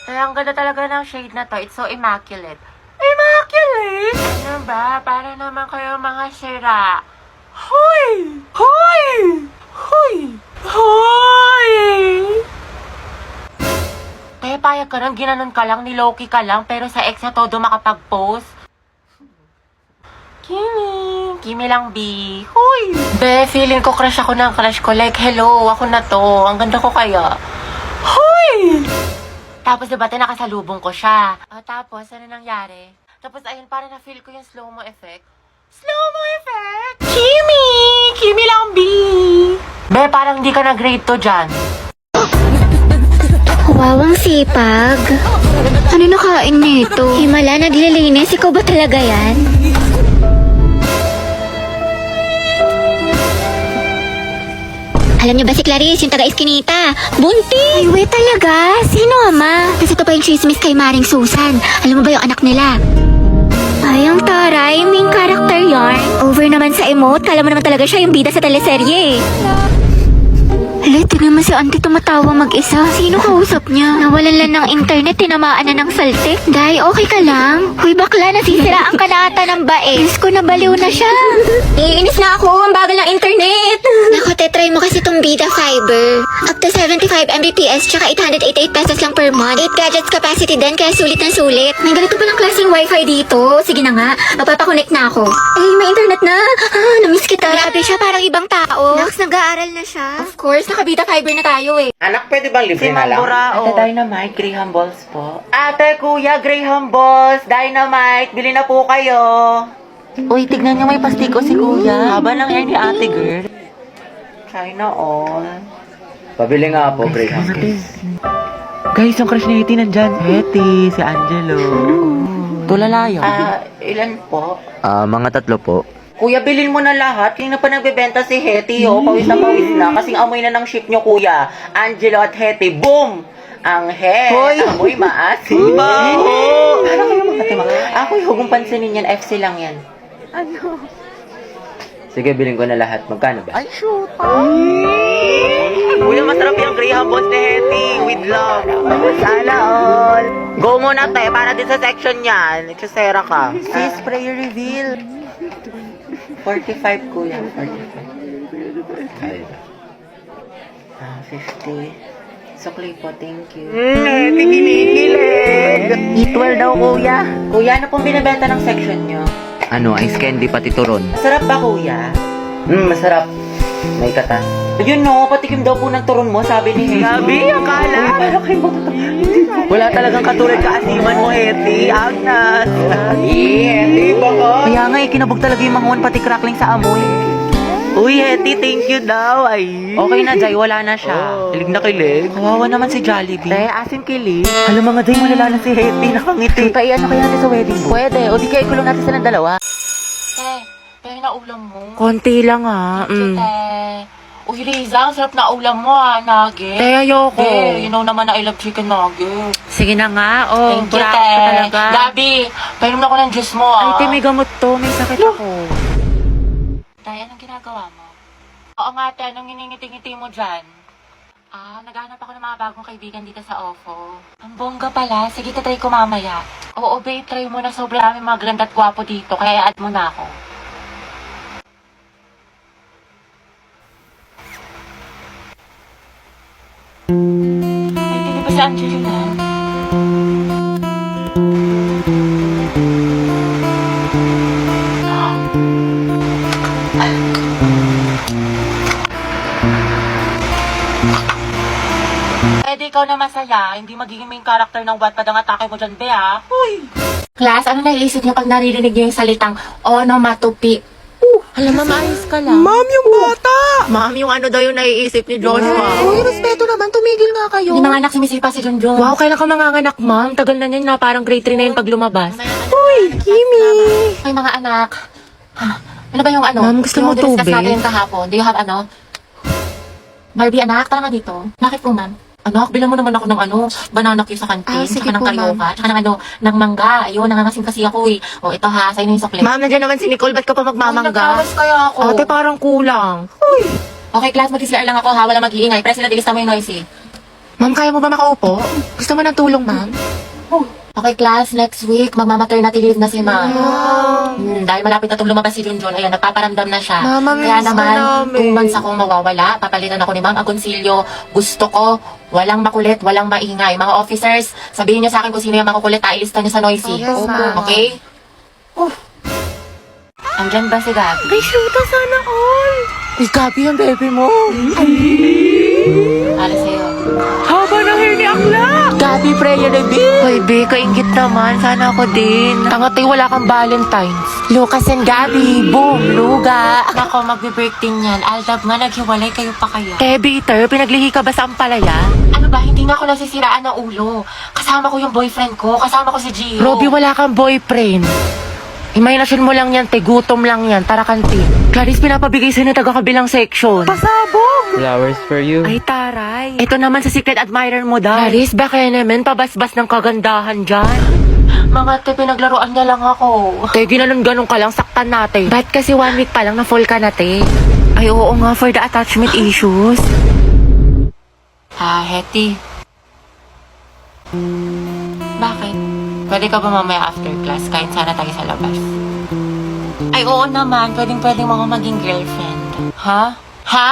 Kaya ang ganda talaga ng shade na to. It's so immaculate. Immaculate? Ano ba? Para naman kayo mga sira. Hoy! Hoy! Hoy! Hoy! Kaya payag ka lang, ginanon ka lang, niloki ka lang, pero sa ex na todo makapag-post. Kimi lang, B. Hoy! Be, feeling ko crush ako ng crush ko. Like, hello, ako na to. Ang ganda ko kaya. Hoy! Tapos diba, nakasalubong ko siya. Tapos, ano nangyari? Tapos, ayun, parang na-feel ko yung slow-mo effect. Slow-mo effect? Kimi! Kimi lang, B. Be, parang hindi ka na grade to dyan. Wawang sipag. Ano nakain nito? Himala, naglilinis. Ikaw ba talaga yan? Alam niyo ba si Clarice, yung taga-Eskinita? Bunti! Ay, wait talaga? Sino ama? Kasi ito pa yung chismis kay Maring Susan. Alam mo ba yung anak nila? Ay, ang taray. Main character yarn. Over naman sa emote. Kala mo naman talaga siya yung bida sa teleserye. Hala, tignan mo si auntie tumatawa mag-isa. Sino kausap niya? Nawalan lang ng internet, tinamaan na ng saltik. Day, okay ka lang? Hoy bakla, nasisiraan ka na ata ng baes ko, nabaliw na siya. Iinis na ako, ang bagal ng internet. Nako, tetry mo kasi tong Bida Fiber. Up to 75 Mbps, tsaka 888 pesos lang per month. 8 gadgets capacity din, kaya sulit na sulit. May ganito palang klaseng wifi dito. Sige na nga, magpapakonect na ako. Ay, may internet na. Namiss kita. Grabe siya, parang ibang tao. Nax, nag-aaral na siya. Of course, nakabida fiber na tayo eh. Anak, pwede bang libre Si na lang? Ate Dynamite, Graham Balls po. Ate, kuya, Graham Balls, Dynamite, bili na po kayo. Uy, tignan niyo may pastiko si kuya. Haba ng hair ni ate girl. China all. Pabili nga po, Graham Kiss. Guys, yung crush ni Hetty nandyan. Hetty, si Angelo. Tulalayo. Ilan po? Mga 3 po. Kuya, bilhin mo na lahat. Yung na pa nagbebenta si Hetty, oh. Pawis na. Kasing amoy na ng ship nyo, kuya. Angelo at Hetty. Boom! Ang head. Hoy! Amoy maasim. Baho! Ano kayo mga tema? Ako yung hugong pansinin yan. FC lang yan. Sige, bilhin ko na lahat. Magkano ba? Ay, shoot! Kuya, masarap yung Graham Balls ni Hetty. With love. Sana all. Go muna, te. Para din sa section yan. Chusera ka. Sis, prayer reveal. 45, kuya. 45. Ay. 50. Sukli po, thank you. Hetty, ginigilig. Eatwell daw, kuya. Kuya, ano pong binibenta ng section nyo? Ano, ice candy pati turon. Masarap ba, kuya? Masarap. May katas. Yun no, patikim daw po ng turon mo, sabi ni Hetty. Gabi, akala. Paano kayo Wala talagang katulad kaasiman mo, Hetty. Agnas. Hetty, baka. Kaya nga, kinabog talaga yung manguan pati crackling sa amoy. Uy, Hetty, thank you daw. Ay. Okay na, Jai, wala na siya. Kilig na kilig. Kawawa naman si Jollibee. Te, asim kilig. Alam mga day, malala na si Hetty. Nakangiti. Ano kaya natin sa wedding mo? Pwede, o di kaya ikulong natin silang dalawa. Kaya na ulam mo. Konti lang ha. Uy, Riza, ang sarap na ulam mo nugget. Te, ayoko. You know naman na I love chicken nugget. Sige na nga. Oh, Thank you, bravo te. ka talaga. Gabi, painom na ako ng juice mo, Ay, te, may gamot to. May sakit ako. Tay, anong ginagawa mo? Oo nga, te, anong iningiti-ngiti mo dyan? Naghahanap ako ng mga bagong kaibigan dito sa OFO. Ang bongga pala. Sige, tatry ko mamaya. Oo, babe, try mo na. Sobrang dami mga ganda at gwapo dito. Kaya add mo na ako. Ay, hindi ba si Angelina? Pwede ikaw na masaya, hindi magiging main character ng Wattpad ang atake mo dyan, be, ha? Uy! Class, ano naiisip niyo pag naririnig niyo yung salitang onomatopoeia? Alam, maayos ka lang. Ma'am, yung bata! Ma'am, yung ano daw yung naiisip ni Joshua. Uy, respeto naman. Tumigil nga kayo. Hindi mga anak sumisipa si Junjun. Wow, kailan ka manganganak, ma'am? Tagal na niyan na parang grade 3 na yun pag lumabas. Uy, Kimi! Ay, mga anak. Ano ba yung ano? Ma'am, gusto mo Yung tubig? discuss natin kahapon. Do you have ano? Barbie, anak, tara nga dito. Bakit po, ma'am? Anak, bilang mo naman ako ng ano, banana cue sa kantin, Sige tsaka ng po, karyoka, tsaka ng ano, ng mangga. Ayun, nangangasim kasi ako eh. O, ito ha, sa'yo na yung sukli. Ma'am, nandiyan naman si Nicole. Ba't ka pa magmamangga? Nagkawas kaya ako. Ate, parang kulang. Okay, class, mag-CR lang ako ha, wala mag-iingay. President, ilista mo yung noisy. Ma'am, kaya mo ba makaupo? Gusto mo ng tulong, ma'am? Okay, class, next week, magmamaternity leave na si ma'am. Dahil malapit na itong lumabas si Junjun, ayan, nagpaparamdam na siya. Mama, Kaya miss ka naman, namin. 2 months akong mawawala. Papalitan ako ni Ma'am Agoncillo. Gusto ko, walang makulit, walang maingay. Mga officers, sabihin niyo sa akin kung sino yung makukulit, ilista niyo sa noisy. Yes, ma'am. Okay? Andyan ba si Gabi? Ay, shoota sana all. Ay, Gabi yung baby mo. Para sa'yo. Haba ng hair ni Akla. Gabi, prayer na B. Hoy, B, kaingit naman. Sana ako din. Tangatay, wala kang Valentine's. Lucas and Gabi, boom, luga. Ako, magbe-birthday niyan. Aldab nga, naghiwalay kayo pa kaya. Bitter, pinaglihi ka ba sa ampalaya? Ano ba, hindi nga ako nasisiraan ng ulo. Kasama ko yung boyfriend ko, kasama ko si Gio. Robby, wala kang boyfriend. Imahinasyon mo lang yan, te. Gutom lang yan. Tara, kantin. Clarice, pinapabigay sa'yo na taga-kabilang section. Pasabog. Flowers for you. Ay, taray. Ito naman sa secret admirer mo, daw. Clarice, baka naman pabasbas ng kagandahan dyan. Mga te, pinaglaruan niya lang ako. Te, ginanon-ganon ka lang, saktan natin. Ba't kasi 1 week pa lang na full ka na, te? Ay, oo nga, for the attachment issues. Hetty. Bakit? Pwede ka ba mamaya after class? Kain sana tayo sa labas. Ay, oo naman. Pwede mo ako maging girlfriend. Ha? Ha?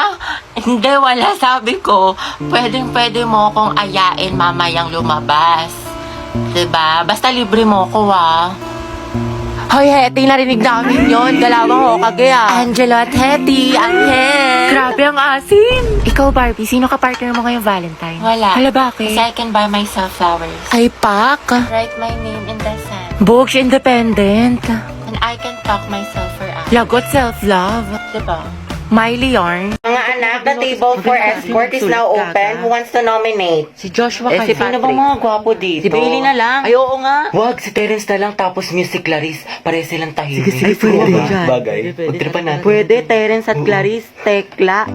Hindi, wala. Sabi ko, pwede mo akong ayain mamayang lumabas. Diba? Basta libre mo ko, Hoy, Hetty, narinig namin yon. Galawang ho kagaya. Angelo at Hetty, Angel. Grabe ang asin. Ikaw, Barbie, sino ka partner mo ngayong Valentine? Wala. Hala, bakit? Kasi I can buy myself flowers. Ay, pak. Write my name in the sand. Books independent. And I can talk myself for hours. Lagot self-love. Diba? Miley Yarn. Mga anak, the table for escort is now open. Who wants to nominate? Si Joshua Si Patrick. Sino ba mga gwapo dito? Si Bailey na lang. Ay, oo nga. Wag, si Terence na lang tapos music Clarice. Pare silang tahimik. Sige, pwede dyan. Bagay. Pagtripan natin. Pwede, Terence at Clarice, Tekla.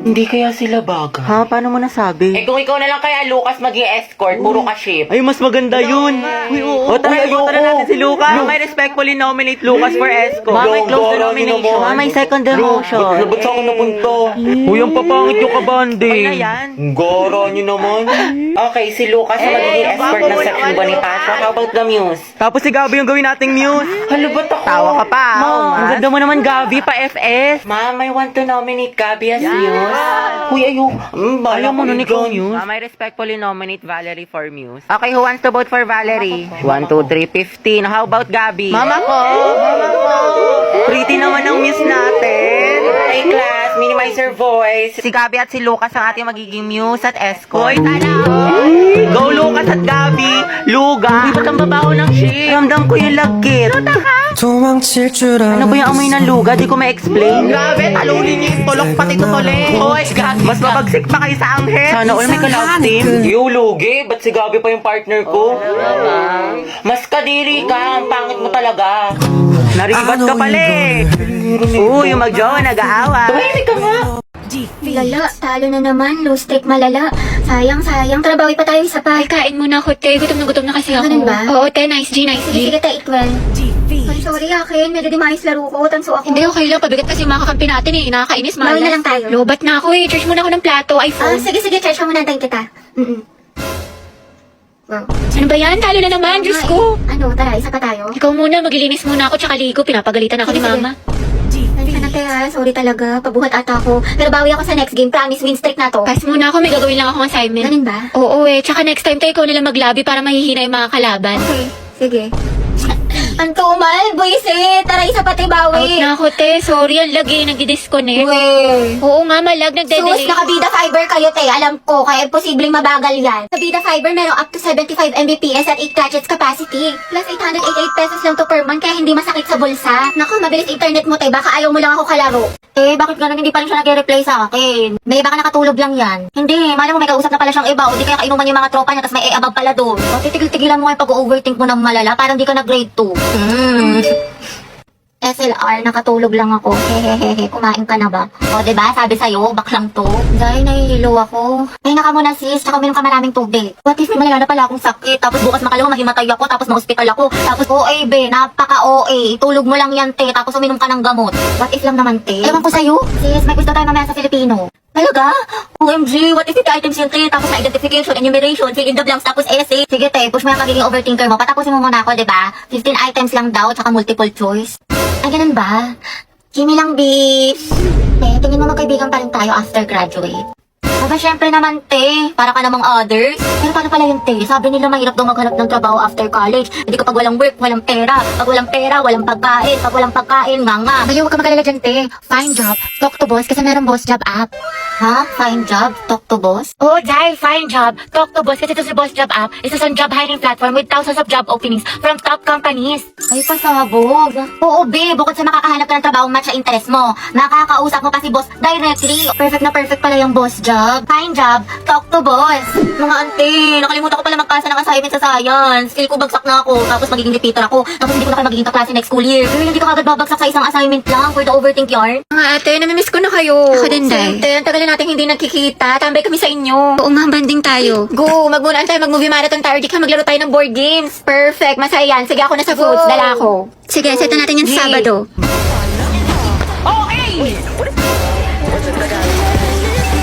Hindi kaya sila bagay. Ha? Paano mo nasabi? kung ikaw na lang kaya, Lucas, maging escort, puro ka ship. Ay, mas maganda yun. Uy, oo. O, tara, iboto na natin si Lucas. May respectfully nominate Lucas for escort. Mama, close the nomination. Mama, second the motion. Ba't sa akin napunta? Uy, ang papangit yung kabanding. Ay na yan. Goro nyo naman. Okay, si Lucas ang magiging escort ng section Bonifacio. How about the muse? Tapos si Gabi yung gawin nating muse. Halo, ba't ako? Tawa ka pa. Ma'am. Ang ganda mo naman, Gabi, pa FS. Ma'am, I want to nominate Gabi as muse. Uy, ayun. Ayaw mo nun ikaw, Muse? I respectfully nominate Valerie for Muse. Okay, who wants to vote for Valerie? 1, 2, 3, 15. How about Gabi? Mama ko! Mama ko! Pretty naman ang Muse natin. Hey, class, minimize your voice. Si Gabi at si Lucas ang ating magiging Muse at escort. Hoy, tala! Go, Lucas at Gabi! Luga! Uy, ba't ang babaho ng shit? Ramdam ko yung lagkit. Luta ka! 도망칠 줄 Ano ba yung amoy ng luga? Di ko ma-explain. Grabe, talunin niyo yung tulok pati tutuli. Hoy, Gabi. Mas mabagsik pa kayo sa anghel. Sana all may ka-love team. Yo, Lugi. Ba't si Gabi pa yung partner ko? Mas kadiri ka, ang pangit mo talaga. Naribat ka pala eh. Uy, yung mag-jowa nag-aawa. Tumahimik ka nga. Lala, talo na naman. Low stake malala. Sayang. Tara, bawi pa tayo isa pa. Ay, kain muna ako, te. Gutom na kasi ako. Ganun ba? Oo, te. Nice G. Sige, tayo 12. Sorry, akin. Medyo di maayos laro ko. Tanso ako. Hindi, okay lang. Pabigat kasi yung mga kakampi natin eh. Nakakainis, malas. Bawi na lang tayo. Lobat na ako eh. Charge muna ako ng plato. iPhone. Sige. Charge mo muna. Antayin kita. Wow. Ano ba yan? Talo na naman. Diyos ko. Ano, tara, isa pa tayo. Ikaw muna. Maglilinis muna ako tsaka ligo. Pinapagalitan ako ni Sige. mama. Halika na, te, ha. Sorry talaga. Pabuhat ata ako. Pero bawi ako sa next game. Promise, win streak na to. Pass muna ako. May gagawin lang akong assignment. Ganun ba? Oo eh. Tsaka next time tayo ikaw nalang maglabi para mahihina yung mga kalaban. Okay, sige. Ang tumal, buisit. Tara, isa pa tayo Out bawi. na ako, te. Sorry, ang lagi. Nagdi-disconnect. Uy. Oo nga, malag. Nagde-delay. Sus, nakabida fiber kayo, te. Alam ko, kaya posibleng mabagal yan. Sa Bida Fiber, merong up to 75 Mbps at 8 gadgets capacity. Plus 888 pesos lang to per month, kaya hindi masakit sa bulsa. Naku, mabilis internet mo, te. Baka ayaw mo lang ako kalaro. Bakit ganun hindi pa rin siya nag-reply sa akin? May baka nakatulog lang yan. Hindi, malam mo may kausap na pala siyang iba, o di kaya kainuman yung mga tropa niya, tapos may abang pala doon. O, titigil-tigilan mo yung pag-overthink mo ng malala, parang di ka nag-grade 2. SLR, nakatulog lang ako. Hehehehe, kumain ka na ba? O, diba? Sabi sa'yo, baklang to. Dahil nahihilo ako. Pahinga ka muna sis, tsaka uminom ka maraming tubig. What if may malala na pala akong sakit? Tapos bukas makalawa, mahimatay ako, tapos ma-hospital ako. Tapos OA, be, napaka-OA. Tulog mo lang yan, te, tapos uminom ka ng gamot. What if lang naman, te? Ewan ko sa'yo. Sis, may gusto tayo mamaya sa Filipino. Talaga? OMG, what if the items yung te? Tapos na identification, enumeration, fill in the blanks, tapos essay. Sige te, push mo yung pagiging overthinker mo. Patapusin mo muna ako, di ba? 15 items lang daw, tsaka multiple choice. Ay, ganun ba? Kimi lang, bis. Te, tingin mo magkaibigan pa rin tayo after graduate. Aba, syempre naman, te. Para ka namang others. Pero paano pala yung te? Sabi nila mahirap daw maghanap ng trabaho after college. Hindi kapag walang work, walang pera. Pag walang pera, walang pagkain. Pag walang pagkain, nga. Baliw, huwag ka magalala dyan, te. Find job. Talk to boss kasi meron boss job app. Ha? Find job? Talk to boss? Oo, Jai, find job. Talk to boss kasi ito si Boss Job App. Isa sa job hiring platform with thousands of job openings from top companies. Ay, pasabog. Oo, be. Bukod sa makakahanap ka ng trabaho match sa interest mo, nakakausap mo pa si boss directly. Perfect na perfect pala yung boss job. Find job. Talk to boss. Mga ante, nakalimutan ko pala magpasa ng assignment sa science. Skill ko bagsak na ako. Tapos magiging repeater ako. Tapos hindi ko na kayo magiging kaklase next school year. Pero hindi ko agad babagsak sa isang assignment lang for the overthink yarn. Mga ate, namimiss ko na kayo. Ako din, Day. Sente, ang tagal na natin hindi nagkikita. Tambay kami sa inyo. Oo nga, banding tayo. Go, magmunaan tayo, mag-movie marathon tayo. Di ka maglaro tayo ng board games. Perfect, masaya yan. Sige, ako na sa foods. Dala ako. Sige, set natin yung Sabado.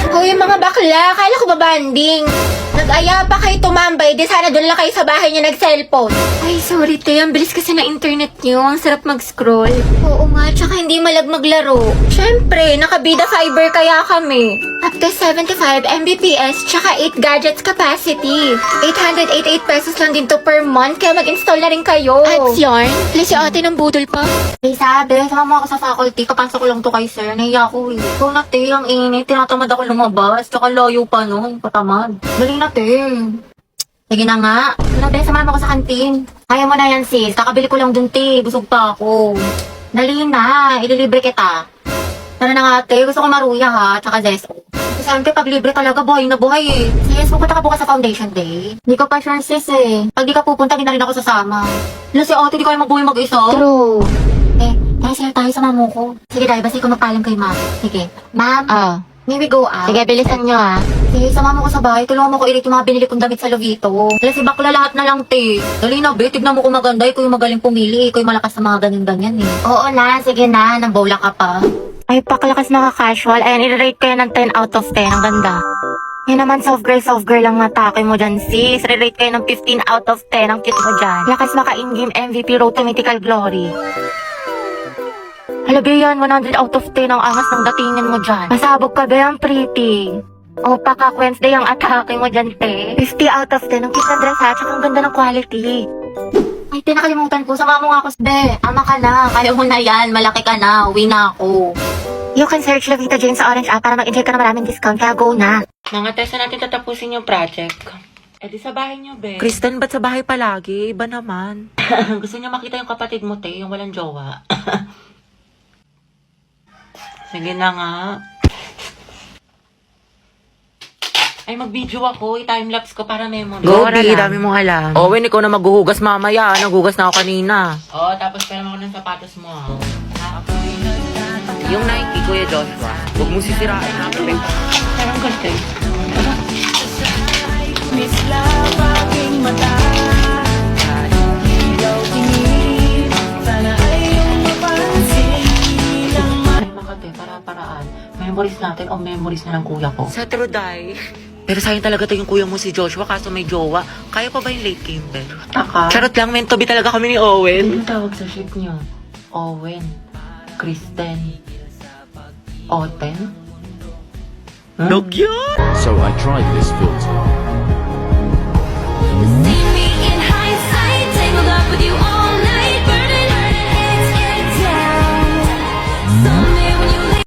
Hoy, mga bakla, akala ko ba banding? Nag-aya pa kayo tumambay, di sana doon lang kayo sa bahay niyo nag-cellphone. Ay, sorry, te. Ang bilis kasi na internet niyo. Ang sarap mag-scroll. Oo nga, tsaka hindi malag maglaro. Siyempre, nakabida fiber kaya kami. Up to 75 Mbps, tsaka 8 gadgets capacity. 888 pesos lang din to per month, kaya mag-install na rin kayo. At yarn? Please, si ate ng budol pa. Hey, sabi, sama mo ako sa faculty. Kapasok ko lang to kay sir. Nahiya ako eh. Ikaw na, te. Ang init. Tinatamad ako lumabas. Tsaka layo pa, no? Patamad. Dali na, te. Sige na nga. Nabe, samahan mo ko sa kantin. Kaya mo na yan, sis. Kakabili ko lang dun, te. Busog pa ako. Dali na. Ililibre kita. Tara na nga, te. Gusto ko maruya, ha? Tsaka zeso. Kasi pag libre talaga, buhay na buhay eh. Sis, pupunta ka bukas sa foundation day. Hindi ko pa sure, sis eh. Pag di ka pupunta, di na rin ako sasama. Ano si ate, di kayo magbuhay mag-isa? True. Eh, tayo sila tayo sa mamo ko. Sige, dahil basta ko magpaalam kay ma'am. Sige. Ma'am, may we go out? Sige, bilisan nyo ah. Sige, sama mo ko sa bahay. Tulungan mo ko ilit yung mga binili kong damit sa Lovito. Dahil si bakla lahat na lang, te. Dali na, be. Tignan mo kung maganda. Ikaw yung magaling pumili. Ikaw yung malakas sa mga ganyan-ganyan eh. Oo na, sige na. Nang bola ka pa. Ay, paklakas na ka-casual. Ayan, i-rate ko yan ng 10 out of 10. Ang ganda. Yan naman, soft girl lang natake mo dyan, sis. Re-rate kayo ng 15 out of 10. Ang cute mo dyan. Lakas maka in-game MVP Road to Mythical Glory. Hala, be, yan. 100 out of 10 ang angas ng datingin mo dyan. Masabog ka, be. Ang pretty. O, paka Wednesday ang atake mo dyan, te. 50 out of 10. Ang cute ng dress, ha? Tsaka ang ganda ng quality. Ay, te, nakalimutan ko. Sama mo nga ako, be. Ama ka na. Kaya mo na yan. Malaki ka na. Uwi na ako. You can search Lovita Jane sa Orange app para mag-enjoy ka ng maraming discount. Kaya go na. Mga test na natin tatapusin yung project. Eh di sa bahay niyo, be. Kristen, ba't sa bahay palagi? Iba naman. Gusto niya makita yung kapatid mo, te. Yung walang jowa. Sige na nga. Ay, mag-video ako. I-timelapse ko para memory. Go, di, dami mong alam. Owen, ikaw na maghuhugas mamaya. Naghugas na ako kanina. Oh, tapos pera mo ko ng sapatos mo, ah. Yung Nike, Kuya Joshua. Huwag mong sisirain na. Parang ganda eh. Ay, makate, para-paraan. Memories natin o memories na ng kuya ko. Sa Truday. Pero sayang talaga to yung kuya mo si Joshua kaso may jowa. Kaya pa ba yung late Kimber? Taka. Charot lang, meant to be talaga kami ni Owen. Ano tawag sa ship niyo? Owen. Kristen. Oten? No cute! So I tried this filter